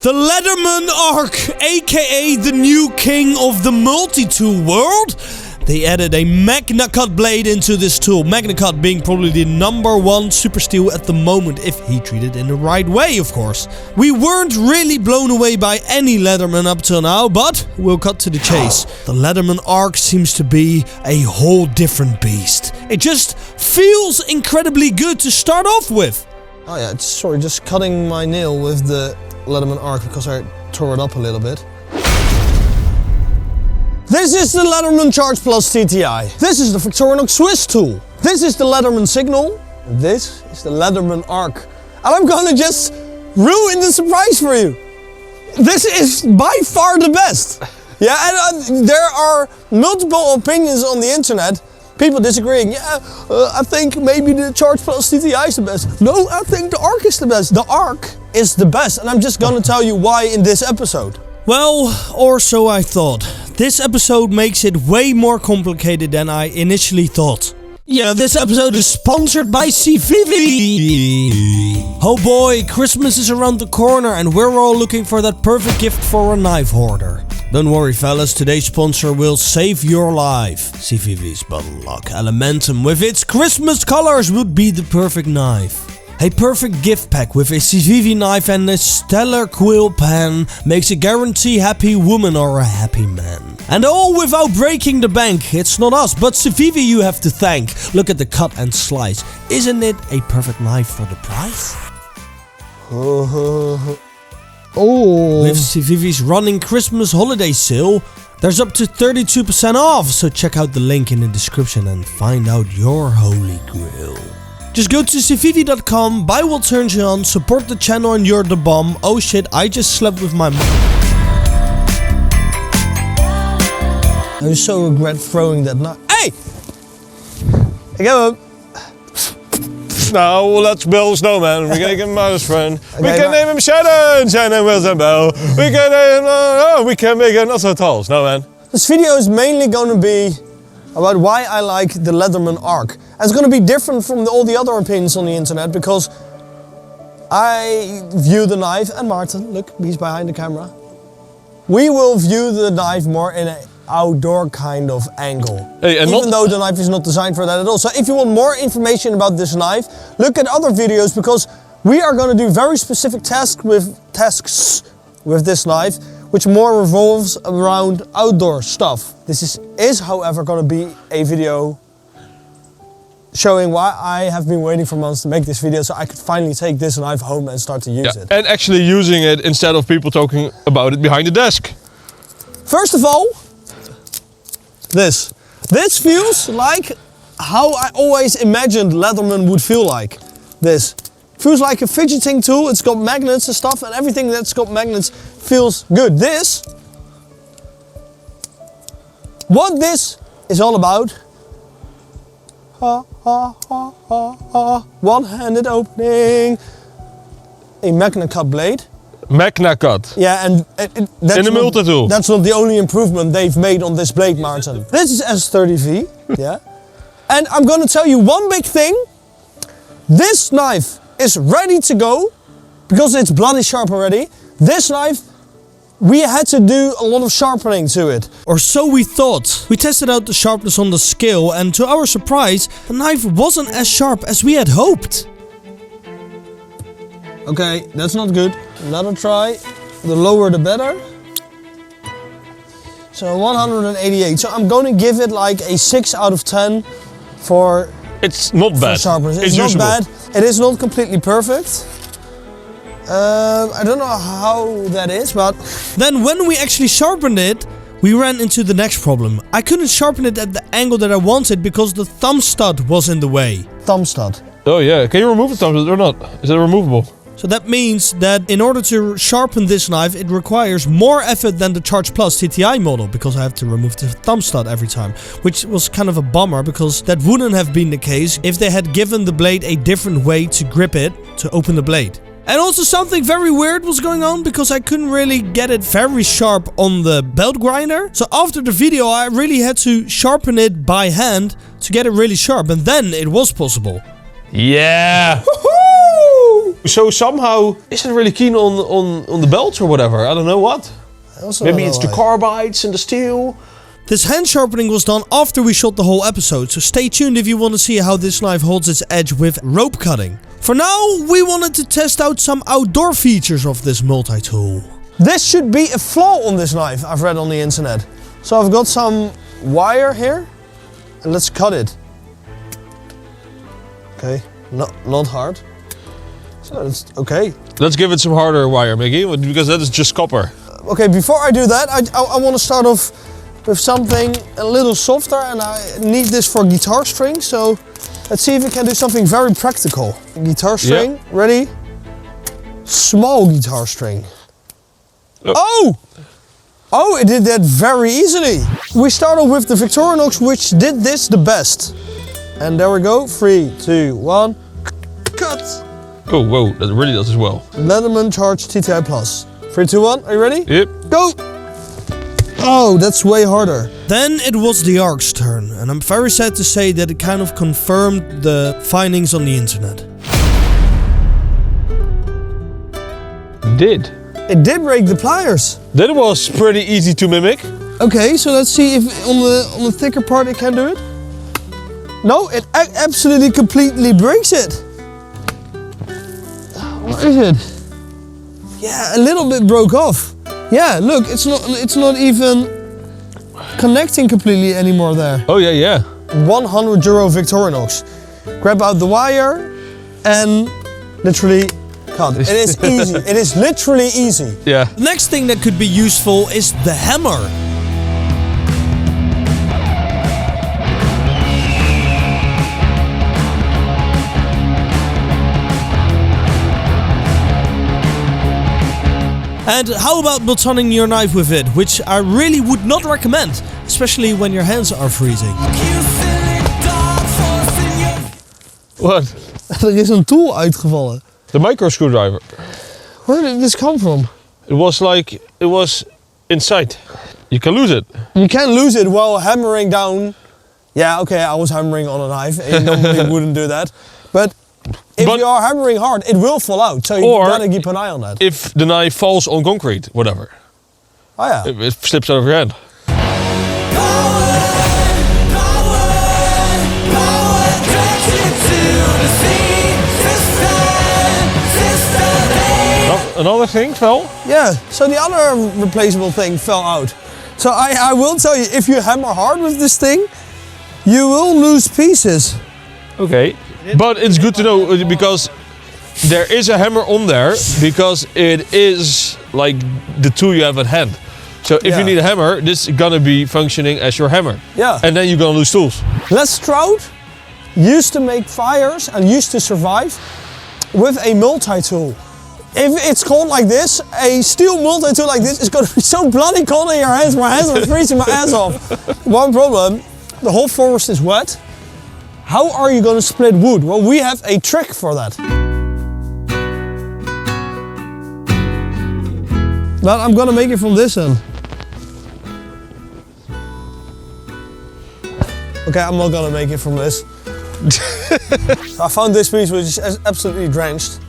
The Leatherman Arc, aka the new king of the multi-tool world. They added a Magnacut blade into this tool. Magnacut being probably the #1 super steel at the moment, if he treated it in the right way, of course. We weren't really blown away by any Leatherman up till now, but we'll cut to the chase. The Leatherman Arc seems to be a whole different beast. It just feels incredibly good to start off with. Oh yeah, sorry, just cutting my nail with the Leatherman Arc because I tore it up a little bit. This is the Leatherman Charge Plus TTI. This is the Victorinox Swiss tool. This is the Leatherman Signal. And this is the Leatherman Arc. And I'm gonna just ruin the surprise for you. This is by far the best. Yeah, and there are multiple opinions on the internet. People disagreeing. Yeah, I think maybe the Charge Plus TTI is the best. No, I think the Arc is the best. The Arc is the best, and I'm just gonna tell you why in this episode. Well, or so I thought. This episode makes it way more complicated than I initially thought. Yeah, this episode is sponsored by Civivi. Oh boy, Christmas is around the corner and we're all looking for that perfect gift for a knife hoarder. Don't worry fellas, today's sponsor will save your life. Civivi's Bottle Lock Elementum with its Christmas colors would be the perfect knife. A perfect gift pack with a Civivi knife and a stellar quill pen makes a guarantee happy woman or a happy man. And all without breaking the bank. It's not us, but Civivi you have to thank. Look at the cut and slice. Isn't it a perfect knife for the price? Oh. With Civivi's running Christmas holiday sale, there's up to 32% off. So check out the link in the description and find out your holy grail. Just go to civivi.com, buy what turns you on, support the channel and you're the bomb. Oh shit, I just slept with my I so regret throwing that knife. Hey! Ik heb hem. Nou, let's build a snowman. We can give him out his friend. We can name him Shannon. Shannon will and Bell. We can name him, we can make him not so tall snowman. This video is mainly going to be about why I like the Leatherman Arc. And it's going to be different from all the other opinions on the internet because I view the knife, and Martin, look, he's behind the camera. We will view the knife more in an outdoor kind of angle. Hey, even though the knife is not designed for that at all. So if you want more information about this knife, look at other videos because we are going to do very specific tasks with this knife, which more revolves around outdoor stuff. This is however going to be a video showing why I have been waiting for months to make this video so I could finally take this knife home and start to use it. And actually using it instead of people talking about it behind the desk. First of all, this feels like how I always imagined Leatherman would feel like. This feels like a fidgeting tool. It's got magnets and stuff, and everything that's got magnets feels good. What this is all about. One-handed opening. A Magnacut blade. Magnacut. Yeah, and that's in a multi-tool. That's not the only improvement they've made on this blade, Martin. This is S30V, yeah. And I'm gonna tell you one big thing. This knife is ready to go because it's bloody sharp already. This knife, we had to do a lot of sharpening to it. Or so we thought. We tested out the sharpness on the scale and to our surprise, the knife wasn't as sharp as we had hoped. Okay, that's not good. Another try. The lower the better. So 188. So I'm going to give it like a 6 out of 10 for It's not bad. Sharpness. It's not usable. bad. It is not completely perfect. I don't know how that is, but... Then when we actually sharpened it, we ran into the next problem. I couldn't sharpen it at the angle that I wanted because the thumb stud was in the way. Thumb stud. Oh yeah, can you remove the thumb stud or not? Is it removable? So that means that in order to sharpen this knife, it requires more effort than the Charge Plus TTI model because I have to remove the thumb stud every time, which was kind of a bummer because that wouldn't have been the case if they had given the blade a different way to grip it to open the blade. And also something very weird was going on because I couldn't really get it very sharp on the belt grinder. So after the video I really had to sharpen it by hand to get it really sharp, and then it was possible. Yeah! Woohoo! So somehow isn't really keen on the belts or whatever. I don't know what. Maybe it's the carbides and the steel. This hand sharpening was done after we shot the whole episode, so stay tuned if you want to see how this knife holds its edge with rope cutting. For now, we wanted to test out some outdoor features of this multi-tool. This should be a flaw on this knife, I've read on the internet. So I've got some wire here, and let's cut it. Okay, not hard. So it's okay. Let's give it some harder wire, Mikkie, because that is just copper. Okay, before I do that, I want to start off with something a little softer, and I need this for guitar string, so let's see if we can do something very practical. Guitar string, ready? Small guitar string. Oh! Oh, it did that very easily. We started with the Victorinox, which did this the best. And there we go, 3, 2, 1, cut! Oh, whoa, that really does as well. Leatherman Charge TTI Plus. 3, 2, 1, are you ready? Yep. Go! Oh, that's way harder. Then it was the Arc's turn, and I'm very sad to say that it kind of confirmed the findings on the internet. It did break the pliers. That was pretty easy to mimic. Okay, so let's see if on the thicker part it can do it. No, it absolutely completely breaks it. What is it? Yeah, a little bit broke off. Yeah, look, it's not even connecting completely anymore there. Oh yeah. €100 Victorinox. Grab out the wire and literally cut. It is easy. It is literally easy. Yeah. The next thing that could be useful is the hammer. And how about batoning your knife with it, which I really would not recommend, especially when your hands are freezing. What? Er is een tool uitgevallen. The micro screwdriver. Where did this come from? It was inside. You can lose it. You can lose it while hammering down. Yeah, okay, I was hammering on a knife. You normally wouldn't do that. But if you are hammering hard, it will fall out. So you gotta keep an eye on that. If the knife falls on concrete, whatever. Oh yeah. It slips out of your hand. Another thing fell? Yeah, so the other replaceable thing fell out. So I will tell you, if you hammer hard with this thing, you will lose pieces. Okay, but it's good to know because there is a hammer on there because it is like the tool you have at hand. So if you need a hammer, this is gonna be functioning as your hammer. Yeah. And then you're gonna lose tools. Les Stroud used to make fires and used to survive with a multi-tool. If it's cold like this, a steel multi-tool like this is going to be so bloody cold in your hands. My hands are freezing my ass off. One problem, the whole forest is wet. How are you going to split wood? Well, we have a trick for that. But I'm going to make it from this end. Okay, I'm not going to make it from this. I found this piece which is absolutely drenched.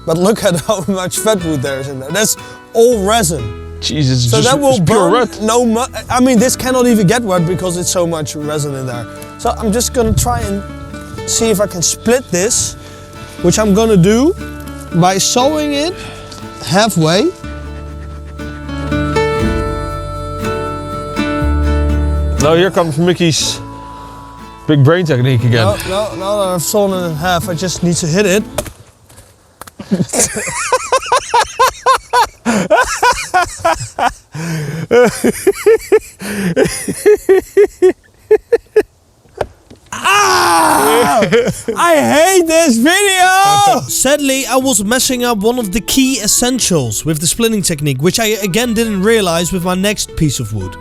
But look at how much fat wood there is in there. That's all resin. Jesus, so that will burn. Wet. I mean, this cannot even get wet because it's so much resin in there. So I'm just gonna try and see if I can split this, which I'm gonna do by sewing it halfway. Now here comes Mickey's big brain technique again. Now that I've sewn it in half, I just need to hit it. I hate this video! Sadly, I was messing up one of the key essentials with the splitting technique, which I again didn't realize with my next piece of wood.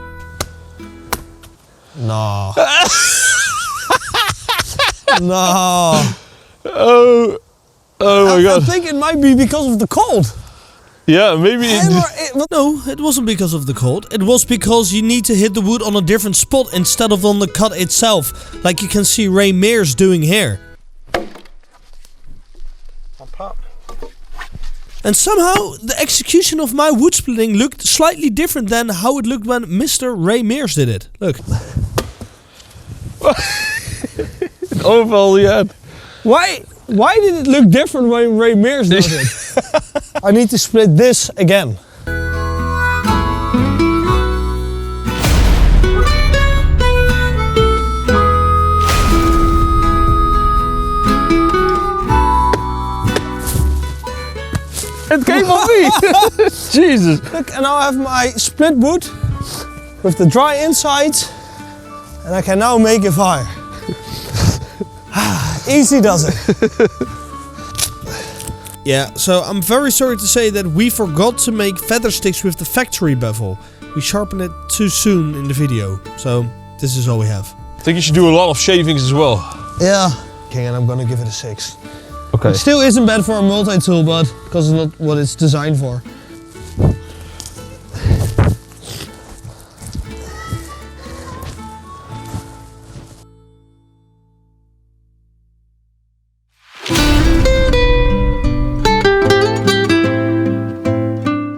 No. No. Oh my God. I think it might be because of the cold. Yeah, maybe. No, it wasn't because of the cold. It was because you need to hit the wood on a different spot instead of on the cut itself, like you can see Ray Mears doing here. And somehow the execution of my wood splitting looked slightly different than how it looked when Mr. Ray Mears did it. Look. Overal die hand. Why did it look different when Ray Mears did it? I need to split this again. It came on me! Jesus! Look, and now I have my split wood with the dry inside, and I can now make a fire. Easy does it. Yeah, so I'm very sorry to say that we forgot to make feather sticks with the factory bevel. We sharpened it too soon in the video, so this is all we have. I think you should do a lot of shavings as well. Yeah. Okay, and I'm gonna give it a 6. Okay. It still isn't bad for a multi-tool, but because it's not what it's designed for.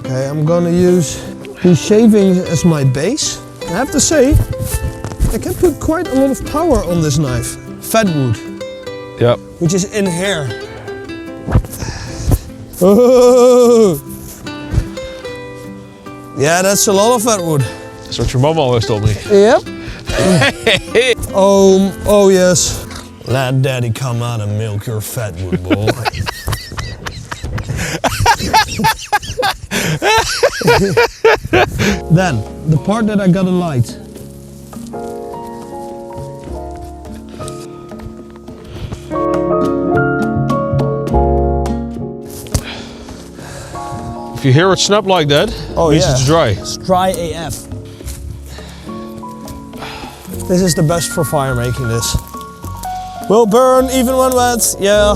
Okay, I'm gonna use these shavings as my base. I have to say, I can put quite a lot of power on this knife. Fat wood. Yeah. Which is in here. Oh. Yeah, that's a lot of fat wood. That's what your mom always told me. Yep. Oh yes. Let daddy come out and milk your fat wood, boy. Then, the part that I gotta light. If you hear it snap like that, means it's dry. It's dry AF. This is the best for fire making this. Will burn even when wet, yeah.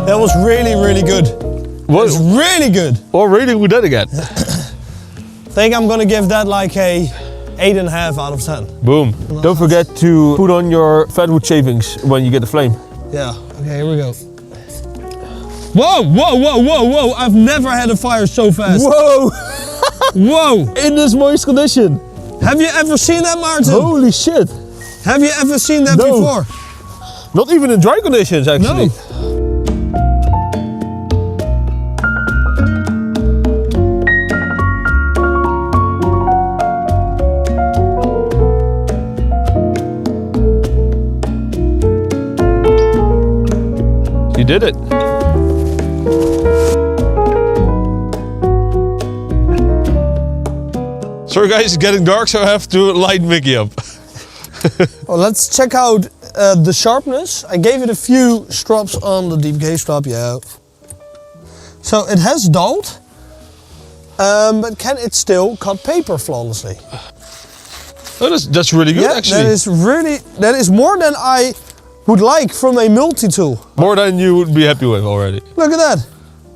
That was really, really good. What? It's really good. What rating would that again? I think I'm gonna give that like a 8.5 out of 10. Boom. Don't forget to put on your fat wood shavings when you get the flame. Yeah, okay, here we go. Whoa, whoa, whoa, whoa, whoa. I've never had a fire so fast. Whoa! Whoa! In this moist condition. Have you ever seen that, Martin? Holy shit. Have you ever seen that before? Not even in dry conditions, actually. No. You did it. Sorry guys, it's getting dark, so I have to light Mikkie up. Well, let's check out the sharpness. I gave it a few strops on the deep gauge strop, yeah. So it has dulled, but can it still cut paper flawlessly? Oh, that's really good, Yeah, actually. that is more than I would like from a multi-tool. More than you would be happy with already. Look at that.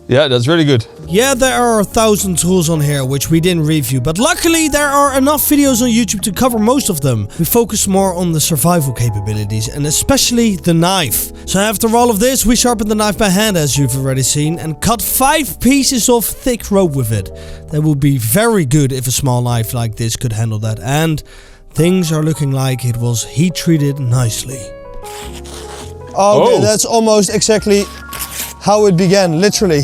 Yeah, that's really good. Yeah, there are 1,000 tools on here which we didn't review, but luckily there are enough videos on YouTube to cover most of them. We focus more on the survival capabilities and especially the knife. So after all of this, we sharpened the knife by hand, as you've already seen, and cut 5 pieces of thick rope with it. That would be very good if a small knife like this could handle that, and things are looking like it was heat treated nicely. Okay, that's almost exactly how it began, literally.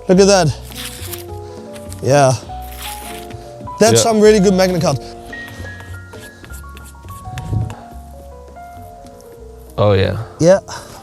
Look at that. Yeah. That's some really good Magnacut. Oh yeah. Yeah.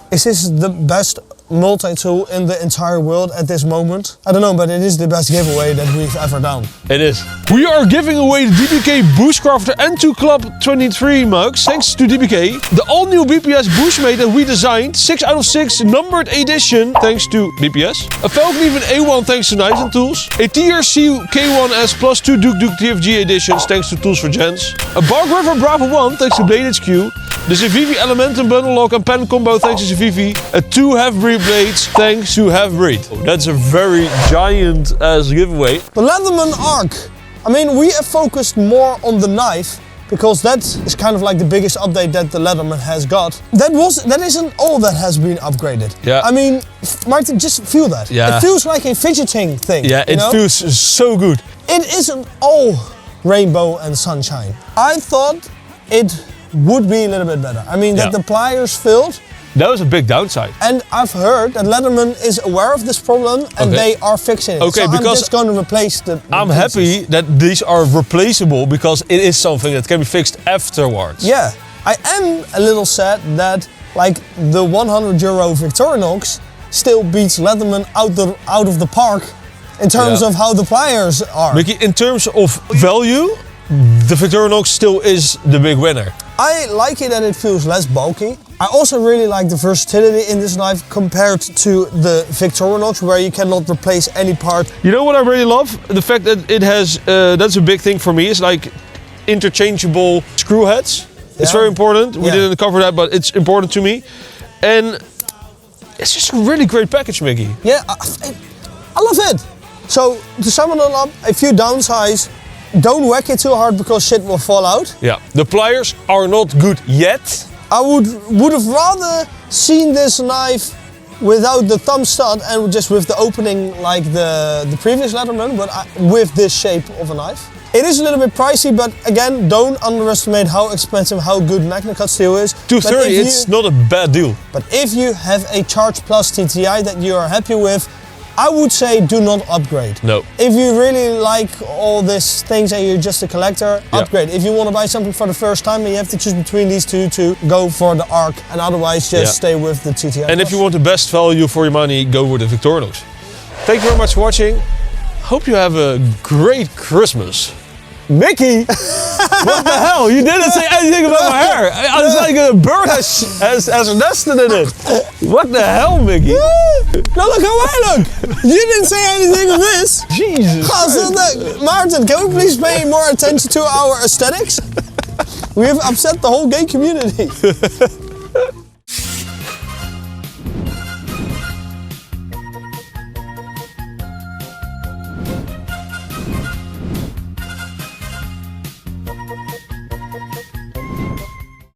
Is this the best multi-tool in the entire world at this moment? I don't know, but it is the best giveaway that we've ever done. It is. We are giving away the DBK Bushcrafter N2 Club 23 mugs, thanks to DBK. The all-new BPS Bushmate that we designed, 6 out of 6 numbered edition, thanks to BPS. A Falcon Even A1 thanks to Knives and Tools. A TRC K1S Plus 2 Duke TFG editions, thanks to Tools for Gents. A Bark River Bravo 1 thanks to Blade HQ. The Civivi Elementum Bundle Lock and Pen Combo thanks to Civivi. A 2 half-breed blades thanks to Half-Breed. That's a very giant ass giveaway. The Leatherman Arc. I mean, we have focused more on the knife, because that is kind of like the biggest update that the Leatherman has got. That isn't all that has been upgraded. Yeah. I mean, Martin, just feel that. Yeah. It feels like a fidgeting thing. Yeah, it feels so good. It isn't all rainbow and sunshine. I thought it would be a little bit better. I mean, that the pliers failed. That was a big downside. And I've heard that Leatherman is aware of this problem and they are fixing it. Okay, so because I'm just going to replace the I'm pieces. happy that these are replaceable because it is something that can be fixed afterwards. Yeah, I am a little sad that like the €100 Victorinox still beats Leatherman out of the park in terms of how the pliers are. Mikkie, in terms of value, the Victorinox still is the big winner. I like it that it feels less bulky. I also really like the versatility in this knife compared to the Victorinox, where you cannot replace any part. You know what I really love? The fact that it has, that's a big thing for me, is like interchangeable screw heads. It's very important. We didn't cover that, but it's important to me. And it's just a really great package, Mikkie. Yeah, I love it. So to sum it all up, a few downsides. Don't whack it too hard because shit will fall out. Yeah, the pliers are not good yet. I would have rather seen this knife without the thumb stud and just with the opening like the previous Leatherman, but with this shape of a knife. It is a little bit pricey, but again, don't underestimate how expensive, how good Magnacut steel is. $230, it's not a bad deal. But if you have a Charge Plus TTI that you are happy with, I would say do not upgrade. No. If you really like all these things and you're just a collector, upgrade. If you want to buy something for the first time and you have to choose between these two, to go for the Arc, and otherwise just stay with the TTI. And if you want the best value for your money, go with the Victorinox. Thank you very much for watching. Hope you have a great Christmas. Mikkie! What the hell? You didn't say anything about my hair. I was like a bird has nested in it. What the hell, Mikkie? Now look how I look! You didn't say anything of this! Jesus. Martin, can we please pay more attention to our aesthetics? We have upset the whole gay community.